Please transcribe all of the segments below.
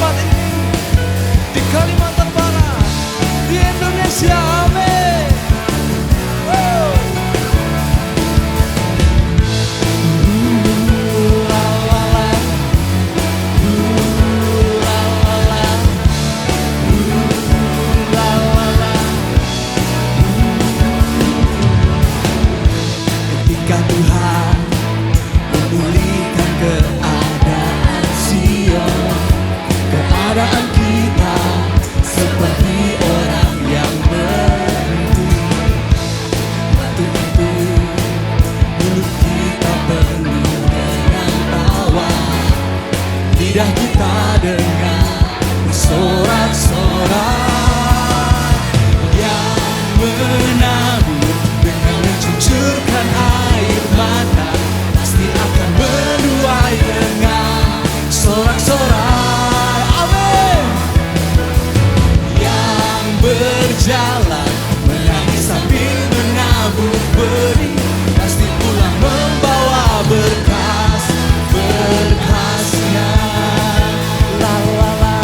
tempat ini, di Kalimantan Barat, di Indonesia. Amin. Ketika Tuhan memulihkan keadaan Sion, keadaan kita seperti orang yang bermimpi. Waktu itu mulut kita penuh dengan tawa, lidah kita dengar sorak-sorak yang menabur dengan mencucurkan air mata, pasti akan menuai dengan sorak-sorai. Amin. Yang berjalan menangis sambil menabur benih, pasti pulang membawa berkas, berkasnya. La la la,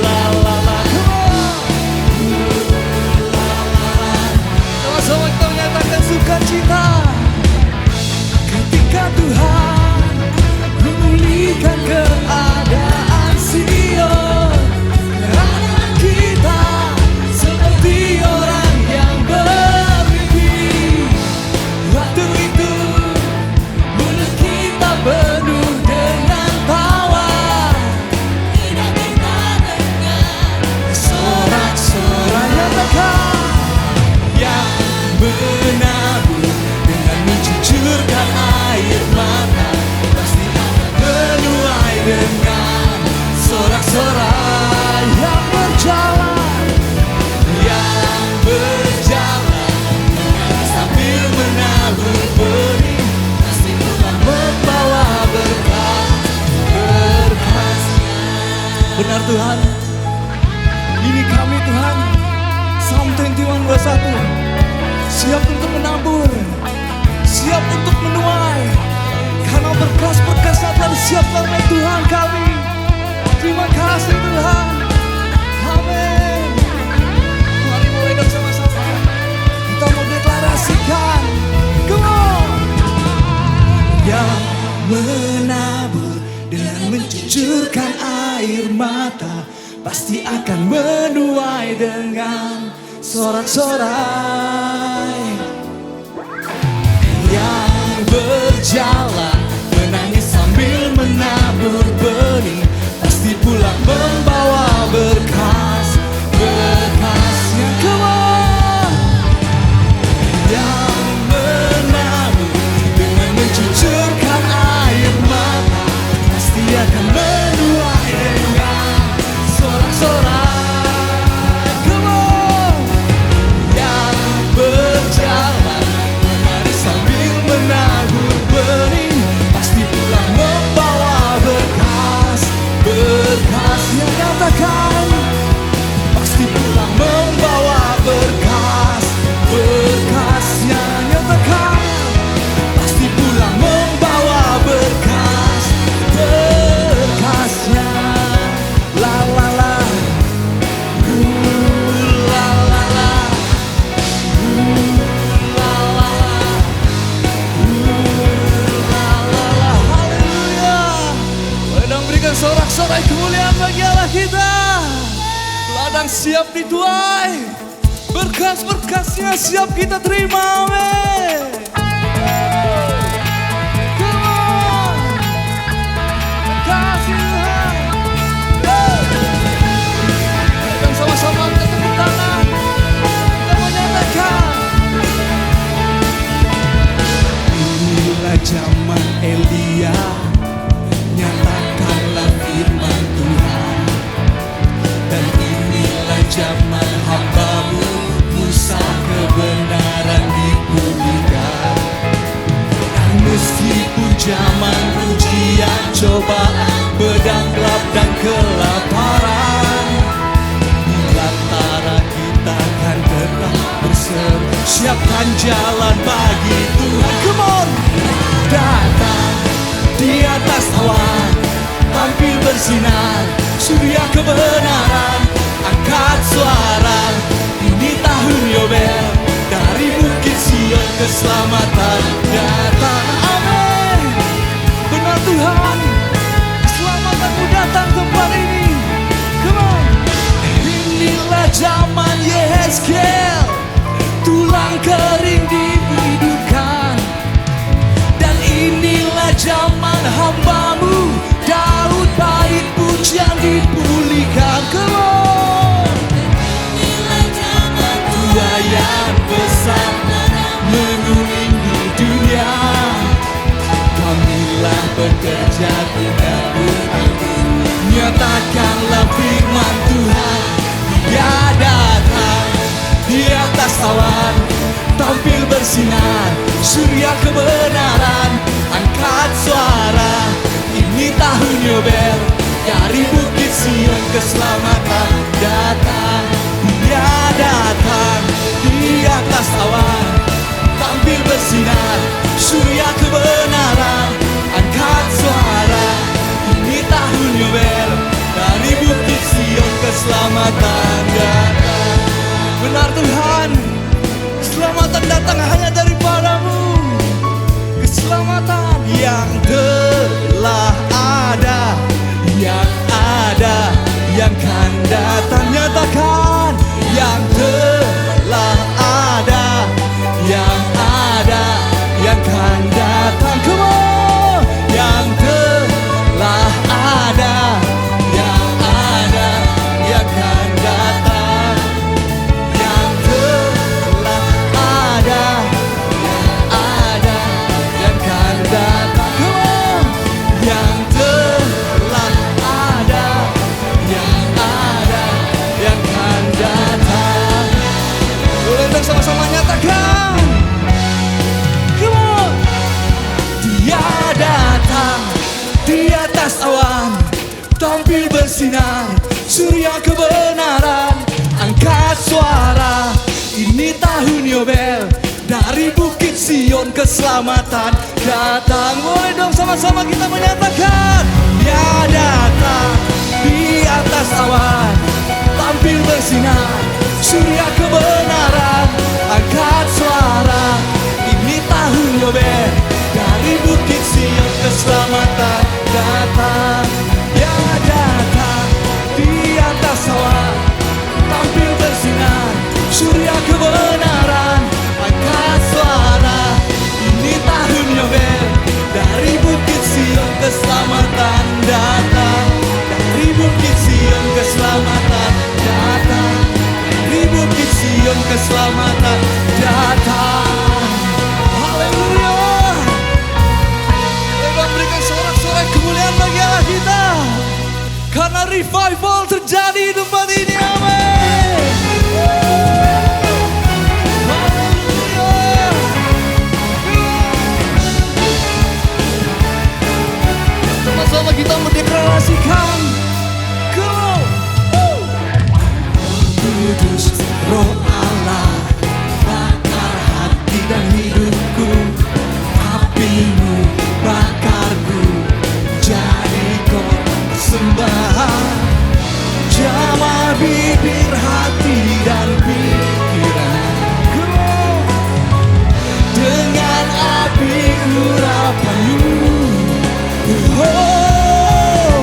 la la la. Sama-sama kita menyatakan sukacita ketika Tuhan memulihkan keadaan Sion, keadaan kita seperti orang yang bermimpi. Waktu itu mulut kita penuh dengan tawa, lidah kita dengar sorak-sorai yang dekat, Yang menabur dengan mencucurkan air mata, pasti akan menuai dengan sorak-sorai. yang berjalan Yang berjalan menangis sambil menabur benih, pasti pulang membawa berkat, berkasnya. benar Tuhan. Ini kami Tuhan, Psalm 21:21, siap untuk menabur, siap untuk menuai, karena berkas-berkasnya telah disiapkan oleh Tuhan kami. Terima kasih Tuhan. Amin. Mari mulai dong sama-sama, kita mau deklarasikan. Come on. Yang menabur dengan mencucurkan air mata, pasti akan menuai dengan sorak-sorai. Yang berjalan menangis sambil menabur benih, pasti pulang membawa berkas, berkasnya. Come on. Yang menabur dengan mencucurkan air mata, pasti akan menuai dengan sorak-sorai. Come on. Yang berjalan menangis sambil menabur benih, pasti pulang membawa berkas, berkasnya. Nyatakan Pasti pulang membawa berkas, berkasnya. nyatakan Pasti pulang membawa berkas, berkasnya. La la la, la la la, la la la. haleluya. Boleh dong berikan sorak-sorai kemuliaan bagi Allah kita. Ladang siap dituai, berkas-berkasnya siap kita terima. Amin. Come on. Kasih Tuhan. Dan sama-sama kita tepuk tangan, kita menyatakan Inilah zaman Elia, nyatakanlah firman Tuhan. Dan inilah zaman hamba-Mu Musa, kebenaran dipulihkan. Dan meskipun zaman ujian, cobaan, pedang gelap dan kelaparan, di antara kita kan tetap berseru, siapkan jalan bagi Tuhan. Come on, datang di atas awan, tampil bersinar, surya kebenaran. Angkat suara, ini tahun Yobel. Dari Bukit Sion keselamatan datang. Amin. Benar Tuhan, keselamatanmu datang tempat ini. Come on. Inilah zaman Yehezkiel, tulang kering dihidupkan. Dan inilah zaman hambamu Daud, bait pujian dipulihkan. Come on. Inilah zaman buaya besar menguning di dunia. Kamilah bekerja untukmu, nyatakanlah firman Tuhan. Dia datang di atas awan, tampil bersinar, surya kebenaran. Angkat suara, ini tahun Yobel. Dari Bukit Sion keselamatan datang. Dia datang di atas awan, tampil bersinar, surya kebenaran. Angkat suara, ini tahun Yobel. Dari Bukit Sion keselamatan datang. Benar Tuhan, keselamatan datang hanya daripadamu. Keselamatan Yang telah ada, yang ada, yang kan datang. nyatakan Yang telah ada, yang ada, yang kan datang. Come on. Yang telah ada, yang ada, yang kan datang. Yang telah ada, yang ada, yang kan datang. Come on. Yang telah ada, yang ada, yang kan datang. Boleh dong sama-sama nyatakan. Come on. Dia datang di atas awan, tampil bersinar, surya kebenaran. Angkat suara, ini tahun Yobel. Dari Bukit Sion keselamatan datang. Boleh dong sama-sama kita menyatakan. Dia datang di atas awan, tampil bersinar, surya kebenaran. Angkat suara, ini tahun Yobel. Dari Bukit Sion keselamatan datang. Dia datang di atas awan, tampil bersinar, surya kebenaran. Angkat suara, ini tahun Yobel. Dari Bukit Sion keselamatan datang. Dari Bukit Sion keselamatan datang. Dari Bukit Sion keselamatan datang. Haleluya. Boleh berikan sorak-sorai kemuliaan bagi Allah kita. Karena revival terjadi di tempat ini. Amin. Haleluya. Sama-sama kita mendeklarasikan. Go. Kudus Roh Allah, bakar hati dan hidupku. Apimu bakarku, jadi korban persembahan. Jamah bibir, hati dan pikiran dengan api urapanmu. Oh,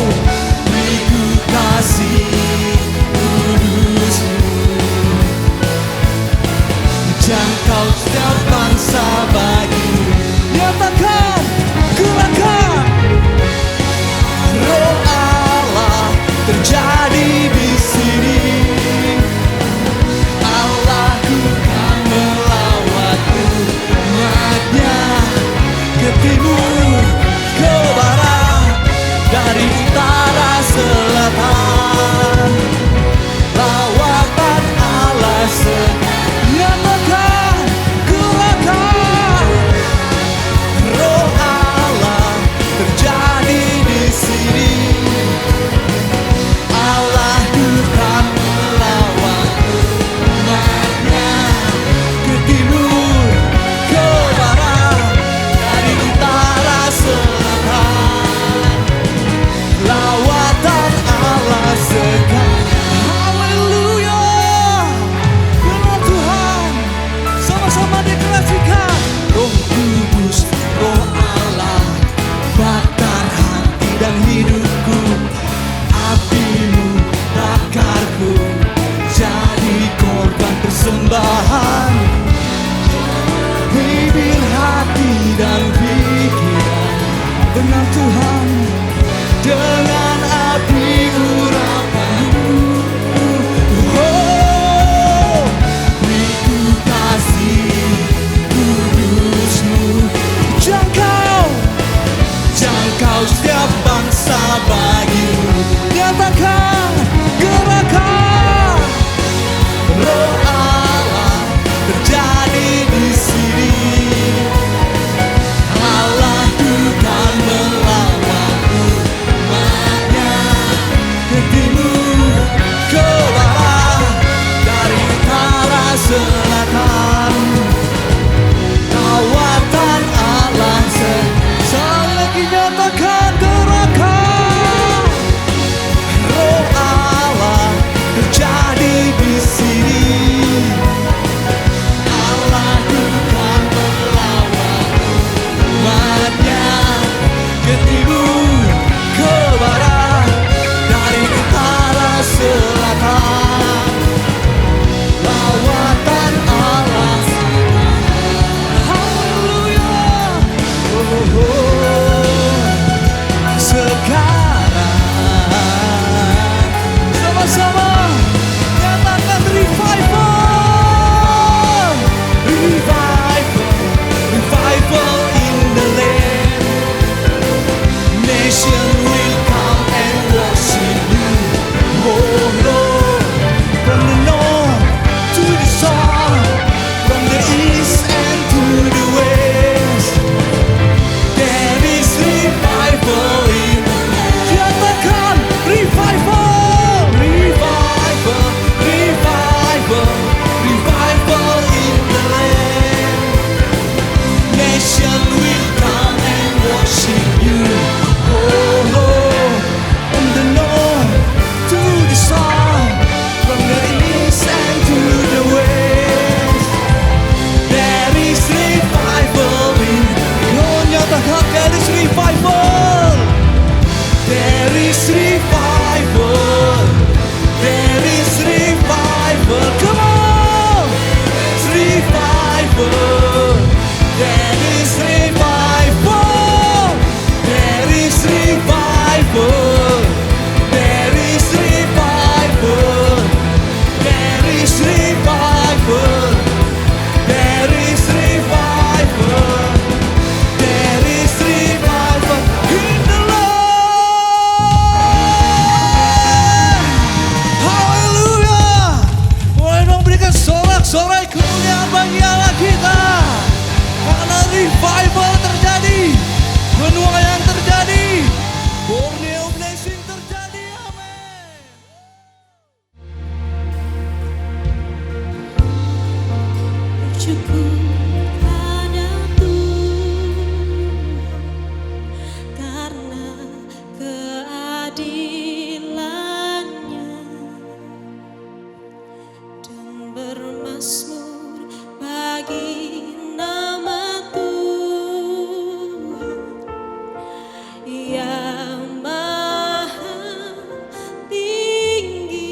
dengan Tuhan, dengan api urapan-Mu. Oh, Ku kasih kudus-Mu, jangkau setiap bangsa bagi-Mu. nyatakan, gerakan Roh Allah terjadi di sini. Allah bukan melawan umat-Nya. Ke timur, ke barat, dari utara selatan, kawatan Allah sekali lagi nyatakan, gerakan Roh Allah terjadi di sini. Allah bukan melawan umat-Nya. Ke timur, ke barat, dari utara selatan, lawatan Allah. haleluya. Sekarang Sama-sama nyatakan revival. Revival in the land. Nation will come and worship You. Oh Lord, from the north to the south, from the east and to the west, there is revival in the land. Nyatakan revival. Revival, revival, revival in the land. Nation will come and worship You. Oh Lord, from the north to the south, from the east and to the west, there is revival in. Oh, nyatakan there is revival. There is revival. There is revival. Come on. Revival. There is revival. There is revival. There is revival. There is revival. There is revival. There is revival in the land. Haleluya. Boleh dong berikan sorak-sorai kemuliaan bagi Allah kita. Karena revival terjadi, penuaian terjadi, Borneo blessing terjadi. Amin. Bersyukur pada Tuhan karena keadilan-Nya, dan bermazmur bagi nama Tuhan yang maha tinggi.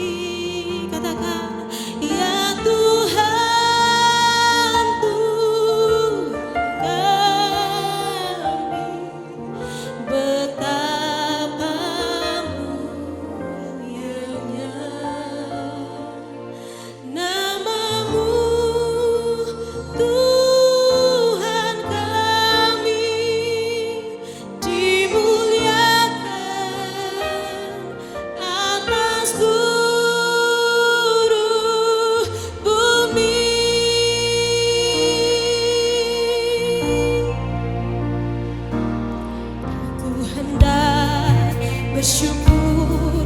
Katakan, ya Tuhan, Tuhan kami, betapa mulianya nama-Mu, Tuhan kami, dimuliakan atas seluruh bumi. Ku hendak bersyukur